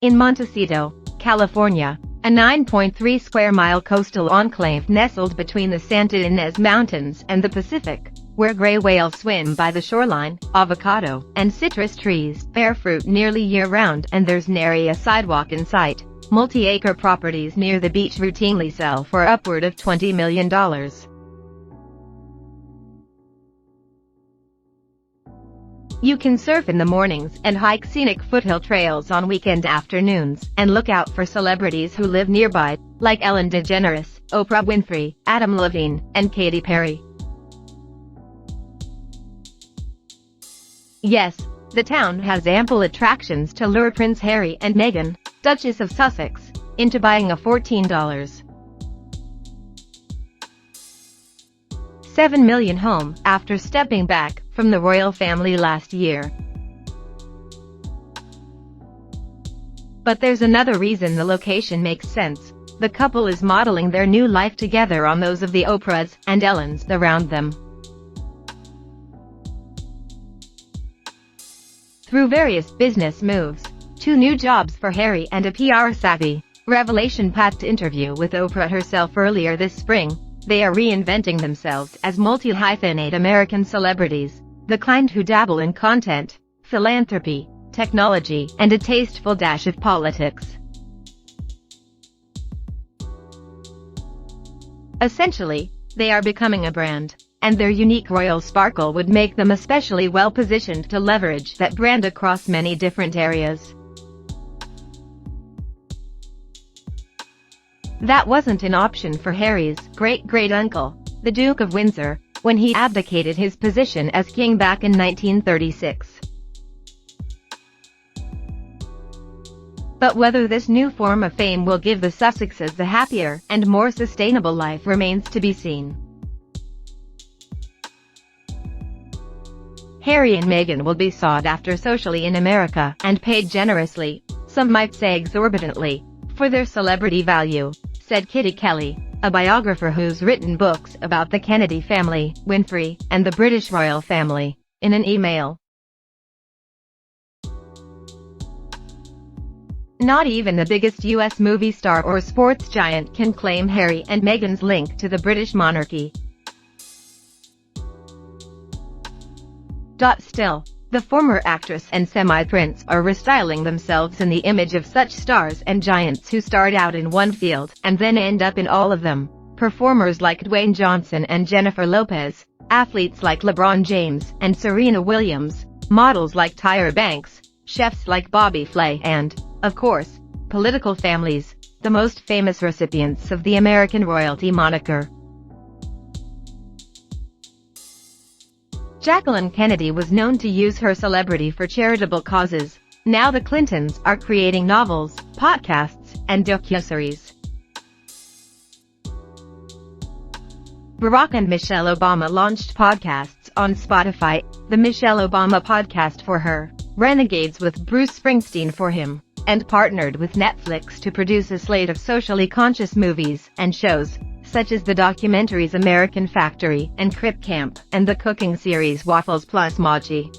In Montecito, California, a 9.3 square mile coastal enclave nestled between the Santa Ynez Mountains and the Pacific, where gray whales swim by the shoreline, avocado and citrus trees bear fruit nearly year-round, and there's nary a sidewalk in sight. Multi-acre properties near the beach routinely sell for upward of $20 million. You can surf in the mornings and hike scenic foothill trails on weekend afternoons, and look out for celebrities who live nearby, like Ellen DeGeneres, Oprah Winfrey, Adam Levine, and Katy Perry. Yes, the town has ample attractions to lure Prince Harry and Meghan, Duchess of Sussex, into buying a $14.7 million home after stepping back from the royal family last year. But there's another reason the location makes sense. The couple is modeling their new life together on those of the Oprahs and Ellens around them. Through various business moves, 2 new jobs for Harry and a PR-savvy, revelation-packed interview with Oprah herself earlier this spring, they are reinventing themselves as multi-hyphenate American celebrities, the kind who dabble in content, philanthropy, technology, and a tasteful dash of politics. Essentially, they are becoming a brand, and their unique royal sparkle would make them especially well-positioned to leverage that brand across many different areas. That wasn't an option for Harry's great-great-uncle, the Duke of Windsor, when he abdicated his position as king back in 1936. But whether this new form of fame will give the Sussexes a happier and more sustainable life remains to be seen. Harry and Meghan will be sought after socially in America and paid generously, some might say exorbitantly, for their celebrity value, said Kitty Kelly, a biographer who's written books about the Kennedy family, Winfrey, and the British royal family, in an email. Not even the biggest U.S. movie star or sports giant can claim Harry and Meghan's link to the British monarchy. Still, the former actress and semi-prince are restyling themselves in the image of such stars and giants who start out in one field and then end up in all of them. Performers like Dwayne Johnson and Jennifer Lopez, athletes like LeBron James and Serena Williams, models like Tyra Banks, chefs like Bobby Flay, and, of course, political families, the most famous recipients of the American royalty moniker. Jacqueline Kennedy was known to use her celebrity for charitable causes. Now the Clintons are creating novels, podcasts, and docuseries. Barack and Michelle Obama launched podcasts on Spotify, the Michelle Obama podcast for her, Renegades with Bruce Springsteen for him, and partnered with Netflix to produce a slate of socially conscious movies and shows, such as the documentaries American Factory and Crip Camp, and the cooking series Waffles Plus Mochi.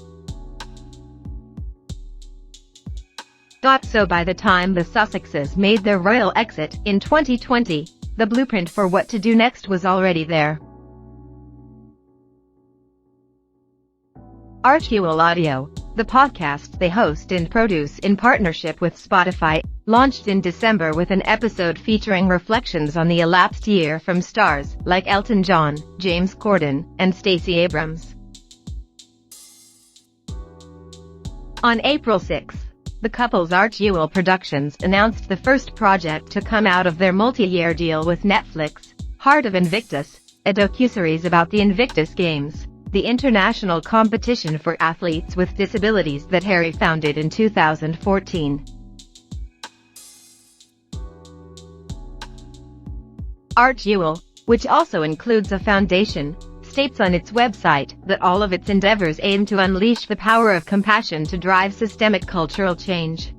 So by the time the Sussexes made their royal exit in 2020, the blueprint for what to do next was already there. Archie Audio, the podcast they host and produce in partnership with Spotify, launched in December with an episode featuring reflections on the elapsed year from stars like Elton John, James Corden, and Stacey Abrams. On April 6, the couple's Archie Productions announced the first project to come out of their multi-year deal with Netflix, Heart of Invictus, a docuseries about the Invictus Games, the international competition for athletes with disabilities that Harry founded in 2014. Archie, which also includes a foundation, states on its website that all of its endeavors aim to unleash the power of compassion to drive systemic cultural change.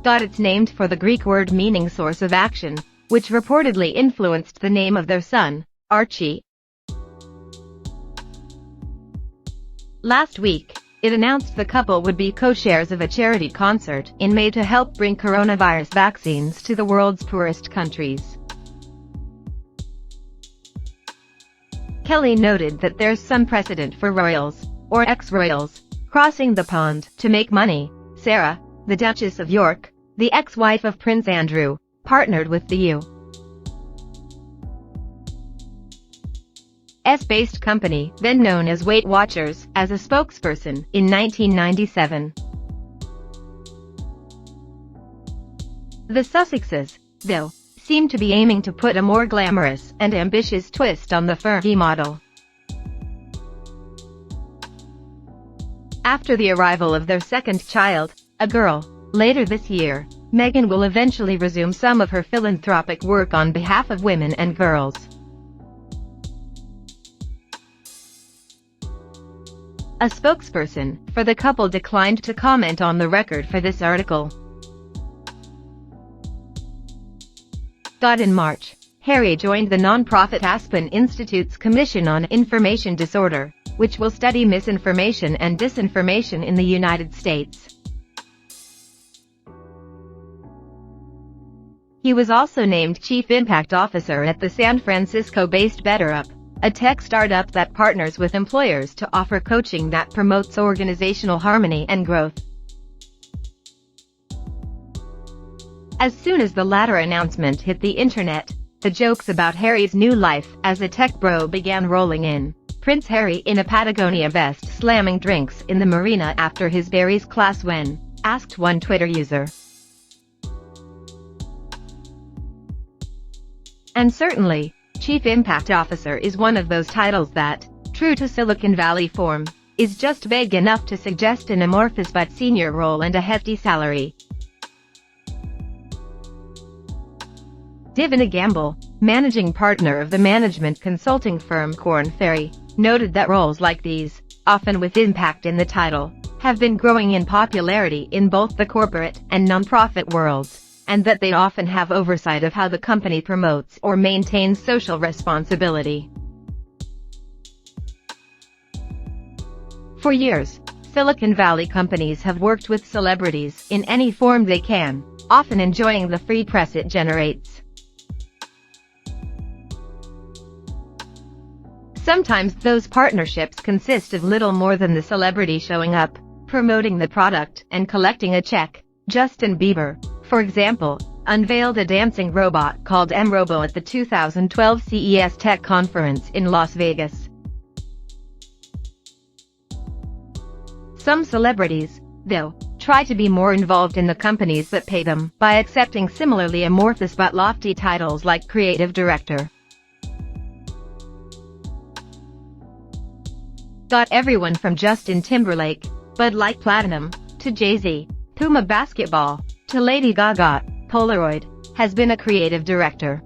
It's named for the Greek word meaning source of action, which reportedly influenced the name of their son, Archie. Last week, It announced the couple would be co-chairs of a charity concert in May to help bring coronavirus vaccines to the world's poorest countries. Kelly noted that there's some precedent for royals, or ex-royals, crossing the pond to make money. Sarah, the Duchess of York, the ex-wife of Prince Andrew, partnered with the US-based company, then known as Weight Watchers, as a spokesperson in 1997. The Sussexes, though, seem to be aiming to put a more glamorous and ambitious twist on the Fergie model. After the arrival of their second child, a girl, later this year, Meghan will eventually resume some of her philanthropic work on behalf of women and girls. A spokesperson for the couple declined to comment on the record for this article. In March, Harry joined the non-profit Aspen Institute's Commission on Information Disorder, which will study misinformation and disinformation in the United States. He was also named Chief Impact Officer at the San Francisco-based BetterUp, a tech startup that partners with employers to offer coaching that promotes organizational harmony and growth. As soon as the latter announcement hit the internet, the jokes about Harry's new life as a tech bro began rolling in. Prince Harry in a Patagonia vest slamming drinks in the marina after his berries class when, asked one Twitter user. And certainly, Chief Impact Officer is one of those titles that, true to Silicon Valley form, is just vague enough to suggest an amorphous but senior role and a hefty salary. Divina Gamble, managing partner of the management consulting firm Korn Ferry, noted that roles like these, often with impact in the title, have been growing in popularity in both the corporate and nonprofit worlds, and that they often have oversight of how the company promotes or maintains social responsibility. For years, Silicon Valley companies have worked with celebrities in any form they can, often enjoying the free press it generates. Sometimes those partnerships consist of little more than the celebrity showing up, promoting the product, and collecting a check. Justin Bieber, for example, unveiled a dancing robot called M-Robo at the 2012 CES Tech Conference in Las Vegas. Some celebrities, though, try to be more involved in the companies that pay them by accepting similarly amorphous but lofty titles like creative director. Everyone from Justin Timberlake, Bud Light Platinum, to Jay-Z, Puma Basketball, to Lady Gaga, Polaroid, has been a creative director.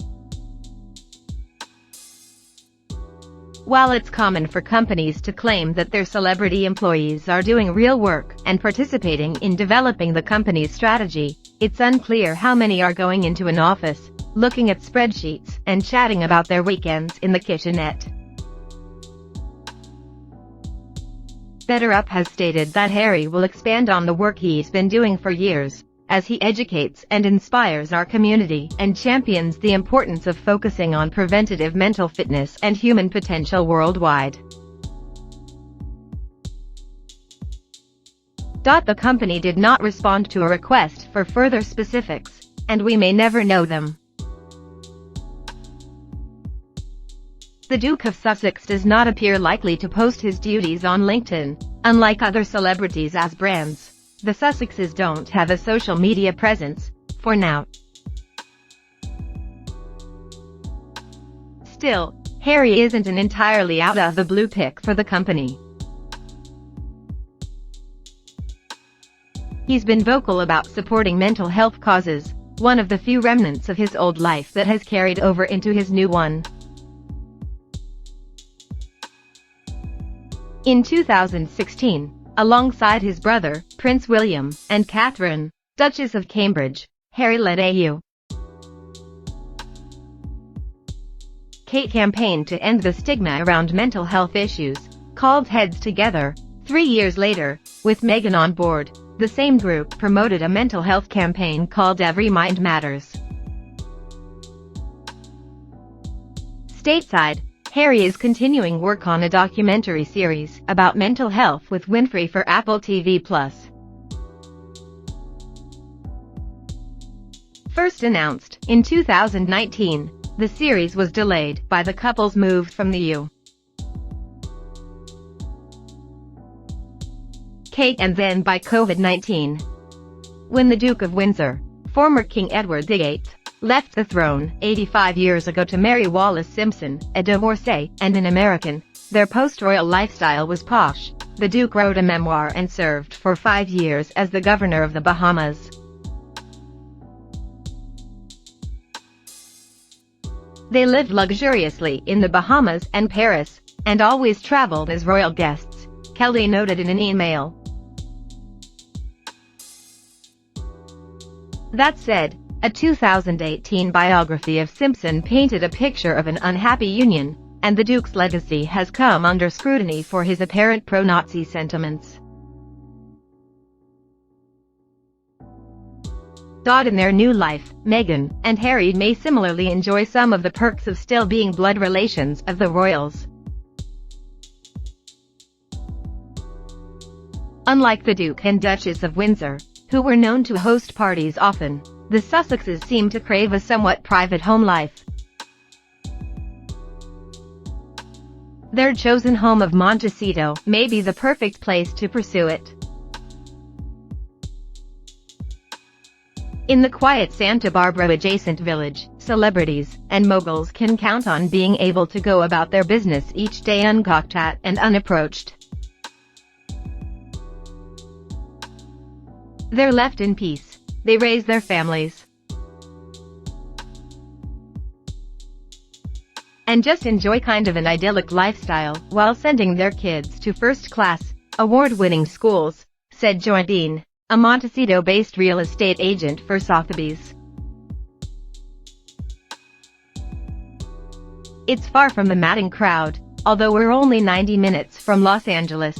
While it's common for companies to claim that their celebrity employees are doing real work and participating in developing the company's strategy, it's unclear how many are going into an office, looking at spreadsheets, and chatting about their weekends in the kitchenette. BetterUp has stated that Harry will expand on the work he's been doing for years, as he educates and inspires our community and champions the importance of focusing on preventative mental fitness and human potential worldwide. The company did not respond to a request for further specifics, and we may never know them. The Duke of Sussex does not appear likely to post his duties on LinkedIn. Unlike other celebrities as brands, the Sussexes don't have a social media presence, for now. Still, Harry isn't an entirely out-of-the-blue pick for the company. He's been vocal about supporting mental health causes, one of the few remnants of his old life that has carried over into his new one. In 2016, alongside his brother, Prince William, and Catherine, Duchess of Cambridge, Harry led a UK campaign to end the stigma around mental health issues, called Heads Together, 3 years later, with Meghan on board, the same group promoted a mental health campaign called Every Mind Matters. Stateside, Harry is continuing work on a documentary series about mental health with Winfrey for Apple TV+. First announced in 2019, the series was delayed by the couple's move from the UK and then by COVID-19. When the Duke of Windsor, former King Edward VIII, left the throne 85 years ago to marry Wallis Simpson, a divorcee and an American, their post-royal lifestyle was posh. The Duke wrote a memoir and served for 5 years as the governor of the Bahamas. They lived luxuriously in the Bahamas and Paris, and always traveled as royal guests, Kelly noted in an email. That said, a 2018 biography of Simpson painted a picture of an unhappy union, and the Duke's legacy has come under scrutiny for his apparent pro-Nazi sentiments. In their new life, Meghan and Harry may similarly enjoy some of the perks of still being blood relations of the royals. Unlike the Duke and Duchess of Windsor, who were known to host parties often, the Sussexes seem to crave a somewhat private home life. Their chosen home of Montecito may be the perfect place to pursue it. In the quiet Santa Barbara-adjacent village, celebrities and moguls can count on being able to go about their business each day ungawked at and unapproached. They're left in peace. They raise their families and just enjoy kind of an idyllic lifestyle while sending their kids to first-class, award-winning schools, said Joy Dean, a Montecito-based real estate agent for Sotheby's. It's far from the madding crowd, although we're only 90 minutes from Los Angeles.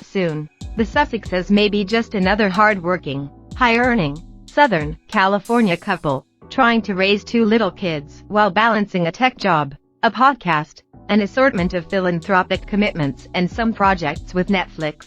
Soon, the Sussexes may be just another hard-working, high-earning, Southern California couple, trying to raise 2 little kids while balancing a tech job, a podcast, an assortment of philanthropic commitments and some projects with Netflix.